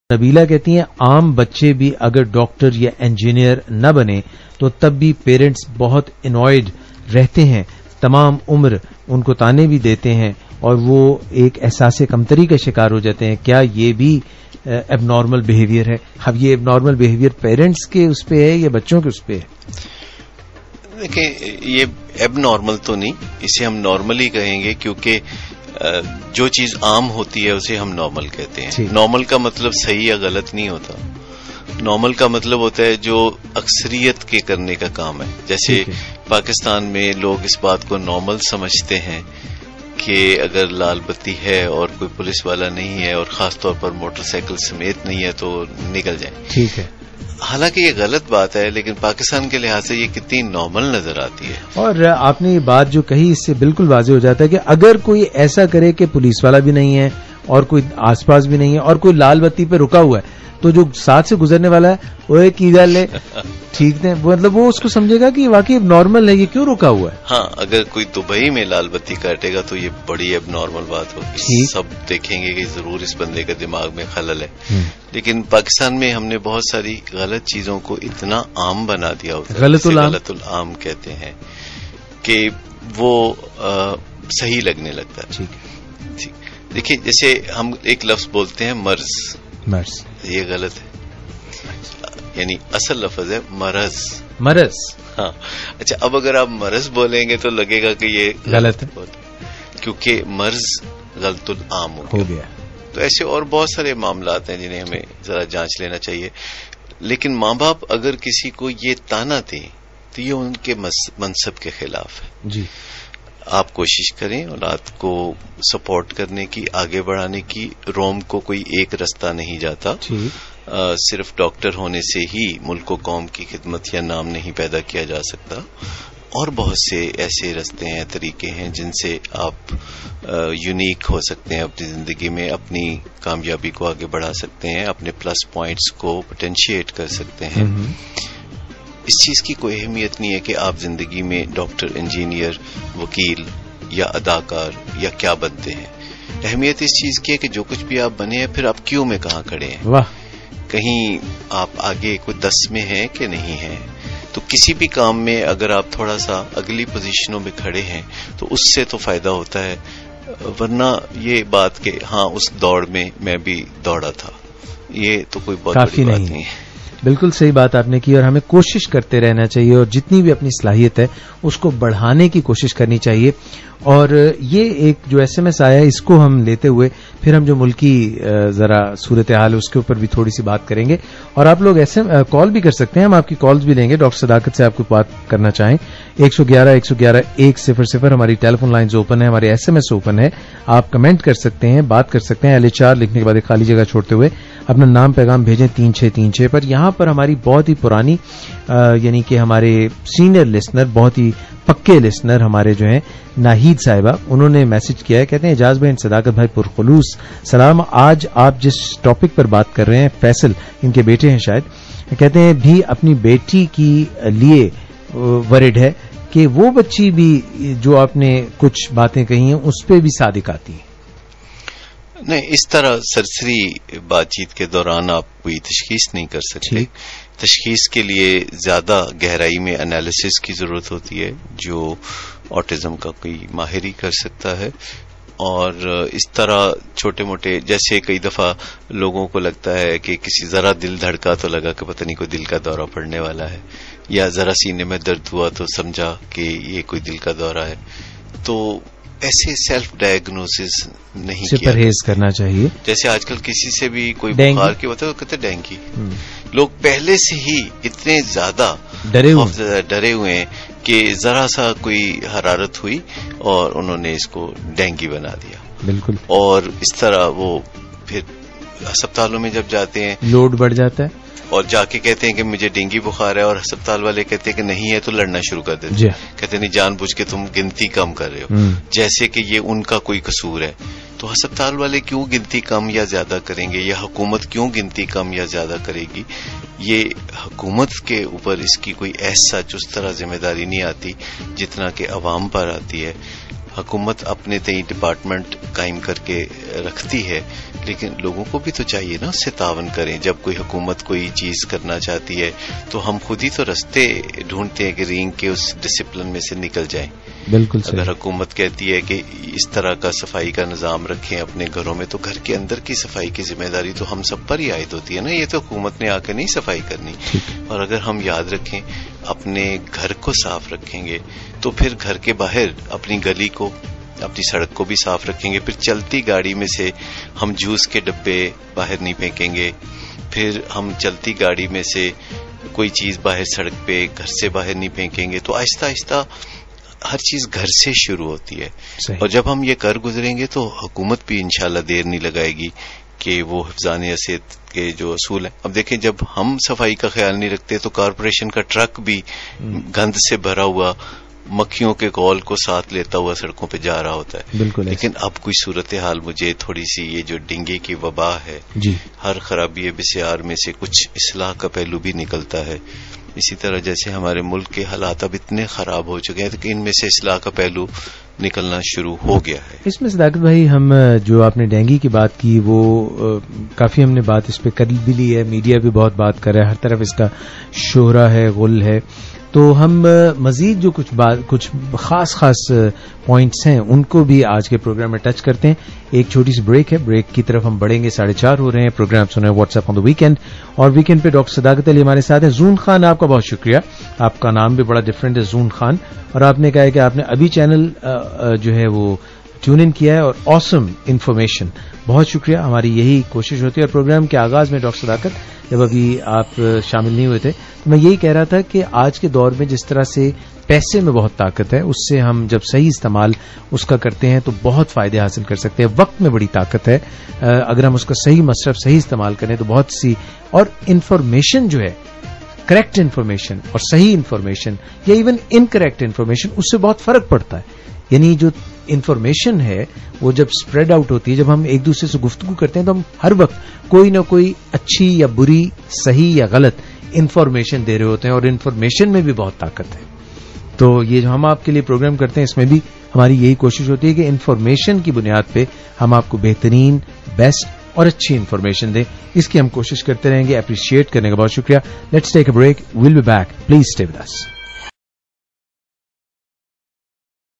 نبیلہ کہتی ہیں عام بچے بھی اگر ڈاکٹر یا انجینئر نہ بنے تو تب بھی پیرنٹس بہت انوائڈ رہتے ہیں، تمام عمر ان کو تانے بھی دیتے ہیں اور وہ ایک احساس کمتری کا شکار ہو جاتے ہیں. کیا یہ بھی ایب نارمل بیہیویئر ہے؟ اب یہ ایب نارمل بیہیویئر پیرنٹس کے اس پہ ہے یا بچوں کے اس پہ ہے؟ دیکھیں، یہ ایب نارمل تو نہیں، اسے ہم نارمل ہی کہیں گے، کیونکہ جو چیز عام ہوتی ہے اسے ہم نارمل کہتے ہیں. نارمل کا مطلب صحیح یا غلط نہیں ہوتا. نارمل کا مطلب ہوتا ہے جو اکثریت کے کرنے کا کام ہے. جیسے پاکستان میں لوگ اس بات کو نارمل سمجھتے ہیں کہ اگر لال بتی ہے اور کوئی پولیس والا نہیں ہے اور خاص طور پر موٹر سائیکل سمیت نہیں ہے تو نکل جائیں. ٹھیک ہے. حالانکہ یہ غلط بات ہے، لیکن پاکستان کے لحاظ سے یہ کتنی نارمل نظر آتی ہے. اور آپ نے یہ بات جو کہی اس سے بالکل واضح ہو جاتا ہے کہ اگر کوئی ایسا کرے کہ پولیس والا بھی نہیں ہے اور کوئی آس پاس بھی نہیں ہے اور کوئی لال بتی پہ رکا ہوا ہے تو جو ساتھ سے گزرنے والا ہے وہ کی گل ہے ٹھیک ہے، مطلب وہ اس کو سمجھے گا کہ واقعی اب نارمل ہے، یہ کیوں رکا ہوا ہے. ہاں، اگر کوئی دبئی میں لال بتی کاٹے گا تو یہ بڑی اب نارمل بات ہوگی. سب دیکھیں گے کہ ضرور اس بندے کا دماغ میں خلل ہے. لیکن پاکستان میں ہم نے بہت ساری غلط چیزوں کو اتنا عام بنا دیا ہوتا ہے، غلط العام کہتے ہیں، کہ وہ صحیح لگنے لگتا ہے. دیکھیں، جیسے ہم ایک لفظ بولتے ہیں مرض، یہ غلط ہے. یعنی اصل لفظ ہے مرض. ہاں، اچھا، اب اگر آپ مرض بولیں گے تو لگے گا کہ یہ غلط ہے، کیونکہ مرض غلط العام ہو گیا. تو ایسے اور بہت سارے معاملات ہیں جنہیں ہمیں ذرا جانچ لینا چاہیے. لیکن ماں باپ اگر کسی کو یہ تانا دیں تو یہ ان کے منصب کے خلاف ہے. جی، آپ کوشش کریں اولاد کو سپورٹ کرنے کی، آگے بڑھانے کی. روم کو کوئی ایک رستہ نہیں جاتا. صرف ڈاکٹر ہونے سے ہی ملک و قوم کی خدمت یا نام نہیں پیدا کیا جا سکتا. اور بہت سے ایسے رستے ہیں، طریقے ہیں جن سے آپ یونیک ہو سکتے ہیں اپنی زندگی میں، اپنی کامیابی کو آگے بڑھا سکتے ہیں، اپنے پلس پوائنٹس کو پوٹینشیٹ کر سکتے ہیں. اس چیز کی کوئی اہمیت نہیں ہے کہ آپ زندگی میں ڈاکٹر، انجینئر، وکیل یا اداکار یا کیا بنتے ہیں. اہمیت اس چیز کی ہے کہ جو کچھ بھی آپ بنے ہیں پھر آپ کیوں میں کہاں کھڑے ہیں. واہ، کہیں آپ آگے کوئی 10 میں ہیں کہ نہیں ہیں. تو کسی بھی کام میں اگر آپ تھوڑا سا اگلی پوزیشنوں میں کھڑے ہیں تو اس سے تو فائدہ ہوتا ہے. ورنہ یہ بات کہ ہاں اس دوڑ میں بھی دوڑا تھا، یہ تو کوئی بہت بڑی بات نہیں ہے. بالکل صحیح بات آپ نے کی، اور ہمیں کوشش کرتے رہنا چاہیے اور جتنی بھی اپنی صلاحیت ہے اس کو بڑھانے کی کوشش کرنی چاہیے. اور یہ ایک جو ایس ایم ایس آیا ہے اس کو ہم لیتے ہوئے پھر ہم جو ملکی ذرا صورتحال اس کے اوپر بھی تھوڑی سی بات کریں گے. اور آپ لوگ کال بھی کر سکتے ہیں، ہم آپ کی کالز بھی لیں گے. ڈاکٹر صداقت سے آپ کو بات کرنا چاہیں 111-111-100 ہماری ٹیلی فون لائنز اوپن ہے، ہمارے ایس ایم ایس اوپن ہے. آپ کمنٹ کر سکتے ہیں، بات کر سکتے ہیں. LHR لکھنے کے بعد ایک خالی جگہ چھوڑتے ہوئے اپنا نام پیغام بھیجیں 3636 پر. یہاں پر ہماری بہت ہی پرانی یعنی کہ ہمارے سینئر لسنر، بہت ہی پکے لسنر ہمارے جو ہیں ناہید صاحبہ، انہوں نے میسج کیا ہے. کہتے ہیں اعجاز بھائی، صداقت بھائی پرخلوص سلام. آج آپ جس ٹاپک پر بات کر رہے ہیں، فیصل ان کے بیٹے ہیں شاید، کہتے ہیں بھی اپنی بیٹی کی لیے ورڈ ہے کہ وہ بچی بھی جو آپ نے کچھ باتیں کہی ہیں اس پہ بھی صادق آتی ہے. نہیں، اس طرح سرسری بات چیت کے دوران آپ کوئی تشخیص نہیں کر سکتے. تشخیص کے لیے زیادہ گہرائی میں انالیسس کی ضرورت ہوتی ہے جو آٹزم کا کوئی ماہر ہی کر سکتا ہے. اور اس طرح چھوٹے موٹے، جیسے کئی دفعہ لوگوں کو لگتا ہے کہ کسی ذرا دل دھڑکا تو لگا کہ پتہ نہیں کوئی دل کا دورہ پڑنے والا ہے، یا ذرا سینے میں درد ہوا تو سمجھا کہ یہ کوئی دل کا دورہ ہے. تو ایسے سیلف ڈائگنوسس نہیں سے پرہیز کرنا چاہیے. جیسے آج کل کسی سے بھی کوئی بخار کی ہوتا ہے تو کہتے ہیں ڈینگی. لوگ پہلے سے ہی اتنے زیادہ ڈرے ہوئے ہیں کہ ذرا سا کوئی حرارت ہوئی اور انہوں نے اس کو ڈینگی بنا دیا. بالکل. اور اس طرح وہ پھر ہسپتالوں میں جب جاتے ہیں لوڈ بڑھ جاتا ہے اور جا کے کہتے ہیں کہ مجھے ڈینگی بخار ہے، اور ہسپتال والے کہتے ہیں کہ نہیں ہے تو لڑنا شروع کر دیتے ہیں. کہتے ہیں نہیں، جان بوجھ کے تم گنتی کم کر رہے ہو، جیسے کہ یہ ان کا کوئی قصور ہے. تو ہسپتال والے کیوں گنتی کم یا زیادہ کریں گے، یا حکومت کیوں گنتی کم یا زیادہ کرے گی؟ یہ حکومت کے اوپر اس کی کوئی ایسا جس طرح ذمہ داری نہیں آتی جتنا کہ عوام پر آتی ہے. حکومت اپنے تئیں ڈپارٹمنٹ قائم کر کے رکھتی ہے، لیکن لوگوں کو بھی تو چاہیے نا اس سے تعاون کریں. جب کوئی حکومت کوئی چیز کرنا چاہتی ہے تو ہم خود ہی تو رستے ڈھونڈتے ہیں کہ رینگ کے اس ڈسپلن میں سے نکل جائیں. بالکل. اگر حکومت کہتی ہے کہ اس طرح کا صفائی کا نظام رکھیں اپنے گھروں میں، تو گھر کے اندر کی صفائی کی ذمہ داری تو ہم سب پر ہی عائد ہوتی ہے نا. یہ تو حکومت نے آ کے نہیں صفائی کرنی. اور اگر ہم یاد رکھیں اپنے گھر کو صاف رکھیں گے تو پھر گھر کے باہر اپنی گلی کو، اپنی سڑک کو بھی صاف رکھیں گے. پھر چلتی گاڑی میں سے ہم جوس کے ڈبے باہر نہیں پھینکیں گے. پھر ہم چلتی گاڑی میں سے کوئی چیز باہر سڑک پہ گھر سے باہر نہیں پھینکیں گے. تو آہستہ آہستہ ہر چیز گھر سے شروع ہوتی ہے. اور جب ہم یہ کر گزریں گے تو حکومت بھی انشاءاللہ دیر نہیں لگائے گی کہ وہ حفظان صحت کے جو اصول ہیں. اب دیکھیں جب ہم صفائی کا خیال نہیں رکھتے تو کارپوریشن کا ٹرک بھی گند سے بھرا ہوا مکھیوں کے کال کو ساتھ لیتا ہوا سڑکوں پہ جا رہا ہوتا ہے. بالکل. لیکن اب کوئی صورتحال مجھے تھوڑی سی یہ جو ڈینگے کی وبا ہے، ہر خرابی بسیار میں سے کچھ اصلاح کا پہلو بھی نکلتا ہے. اسی طرح جیسے ہمارے ملک کے حالات اب اتنے خراب ہو چکے ہیں کہ ان میں سے اصلاح کا پہلو نکلنا شروع ہو گیا ہے. اس میں صداقت بھائی، ہم جو آپ نے ڈینگی کی بات کی وہ کافی ہم نے بات اس پہ کر بھی لی ہے، میڈیا بھی بہت بات کر رہا ہے، ہر طرف اس کا شہرہ ہے، غل ہے. تو ہم مزید جو کچھ خاص پوائنٹس ہیں ان کو بھی آج کے پروگرام میں ٹچ کرتے ہیں. ایک چھوٹی سی بریک ہے، بریک کی طرف ہم بڑھیں گے. 4:30 ہو رہے ہیں. پروگرام سنیں what's app on the weekend, اور ویکینڈ پہ ڈاکٹر صداقت علی ہمارے ساتھ ہیں. زون خان، آپ کا بہت شکریہ، آپ کا نام بھی بڑا ڈفرینٹ ہے، زون خان، اور آپ نے کہا ہے کہ آپ نے ابھی چینل جو ہے وہ ٹیون ان کیا ہے، اور آسم انفارمیشن. بہت شکریہ. ہماری یہی کوشش ہوتی ہے. اور پروگرام کے آغاز میں ڈاکٹر صداقت جب ابھی آپ شامل نہیں ہوئے تھے تو میں یہی کہہ رہا تھا کہ آج کے دور میں جس طرح سے پیسے میں بہت طاقت ہے، اس سے ہم جب صحیح استعمال اس کا کرتے ہیں تو بہت فائدے حاصل کر سکتے ہیں. وقت میں بڑی طاقت ہے، اگر ہم اس کا صحیح مصرف صحیح استعمال کریں تو بہت سی. اور انفارمیشن جو ہے، کریکٹ انفارمیشن اور صحیح انفارمیشن یا ایون انکریکٹ انفارمیشن، اس سے بہت فرق پڑتا ہے. یعنی جو انفارمیشن ہے وہ جب اسپریڈ آؤٹ ہوتی ہے، جب ہم ایک دوسرے سے گفتگو کرتے ہیں تو ہم ہر وقت کوئی نہ کوئی اچھی یا بری، صحیح یا غلط انفارمیشن دے رہے ہوتے ہیں، اور انفارمیشن میں بھی بہت طاقت ہے. تو یہ جو ہم آپ کے لیے پروگرام کرتے ہیں اس میں بھی ہماری یہی کوشش ہوتی ہے کہ انفارمیشن کی بنیاد پہ ہم آپ کو بہترین، بیسٹ اور اچھی انفارمیشن دیں. اس کی ہم کوشش کرتے رہیں گے. اپریشیٹ کرنے کا بہت شکریہ. Let's take a break. We'll be back. Please stay with us.